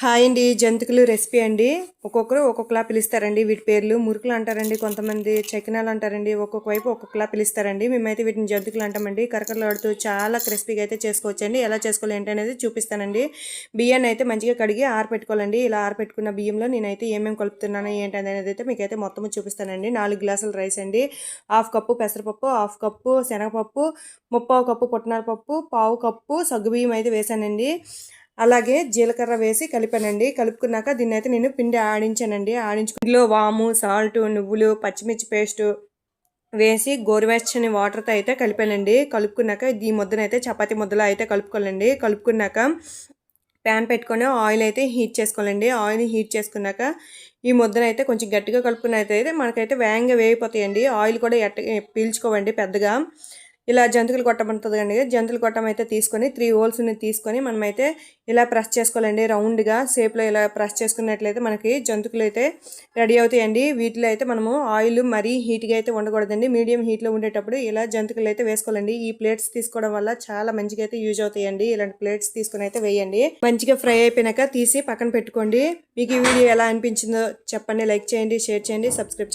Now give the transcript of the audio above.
Hi అండి. జంతికలు recipe అండి. ఒక్కొక్కరు ఒక్కొక్కలా పిలుస్తారండి వీటి పేర్లు. మురుకులు అంటారండి, కొంతమంది చకినాలు అంటారండి, ఒక్కొక్క వైపు ఒక్కొక్కలా పిలుస్తారండి. మేమైతే వీటిని జంతికలు అంటామండి. కరకరలాడుతూ చాలా క్రిస్పీగా అయితే చేసుకోవచ్చండి. ఎలా చేసుకోవాలి ఏంటి అనేది చూపిస్తానండి. బియ్యాన్ని అయితే మంచిగా కడిగి ఆరపెట్టుకోవాలండి. ఇలా ఆరపెట్టుకున్న బియ్యంలో నేనైతే ఏమేమి కలుపుతున్నాను ఏంటి అనేది అయితే మీకైతే మొత్తం చూపిస్తానండి. 4 గ్లాసుల రైస్ అండి, 1/2 కప్పు పెసరపప్పు, 1/2 కప్పు శనగపప్పు, 3/4 కప్పు పుట్నాల పప్పు, 1/4 కప్పు సగ్గుబియ్యం అయితే వేసానండి. అలాగే జీలకర్ర వేసి కలిపానండి. కలుపుకున్నాక దీన్నైతే నేను పిండి ఆడించానండి. ఇందులో వాము, సాల్ట్, నువ్వులు, పచ్చిమిర్చి పేస్టు వేసి గోరువెచ్చని వాటర్తో అయితే కలిపానండి. కలుపుకున్నాక ఈ ముద్దనైతే చపాతీ ముద్దలో అయితే కలుపుకోవాలండి. కలుపుకున్నాక ప్యాన్ పెట్టుకొని ఆయిల్ అయితే హీట్ చేసుకోవాలండి. ఆయిల్ హీట్ చేసుకున్నాక ఈ ముద్దనైతే కొంచెం గట్టిగా కలుపుకున్నట్టయితే మనకైతే వేగంగా వేగిపోతాయండి. ఆయిల్ కూడా పీల్చుకోవండి పెద్దగా. ఇలా జంతికలు కొట్టమంటుంది అండి. జంతికలు కొట్టం అయితే తీసుకొని 3 హోల్స్ని తీసుకొని మనమైతే ఇలా ప్రెస్ చేసుకోవాలండి. రౌండ్గా షేప్లో ఇలా ప్రెస్ చేసుకున్నట్లయితే మనకి జంతికలు అయితే రెడీ అవుతాయండి. వీటిలో అయితే మనము ఆయిల్ మరీ హీట్గా అయితే ఉండకూడదండి. మీడియం హీట్లో ఉండేటప్పుడు ఇలా జంతికలు అయితే వేసుకోవాలండి. ఈ ప్లేట్స్ తీసుకోవడం వల్ల చాలా మంచిగా అయితే యూజ్ అవుతాయండి. ఇలాంటి ప్లేట్స్ తీసుకొని అయితే వేయండి. మంచిగా ఫ్రై అయిపోయినాక తీసి పక్కన పెట్టుకోండి. మీకు ఈ వీడియో ఎలా అనిపించిందో చెప్పండి. లైక్ చేయండి, షేర్ చేయండి, సబ్స్క్రైబ్ చేయండి.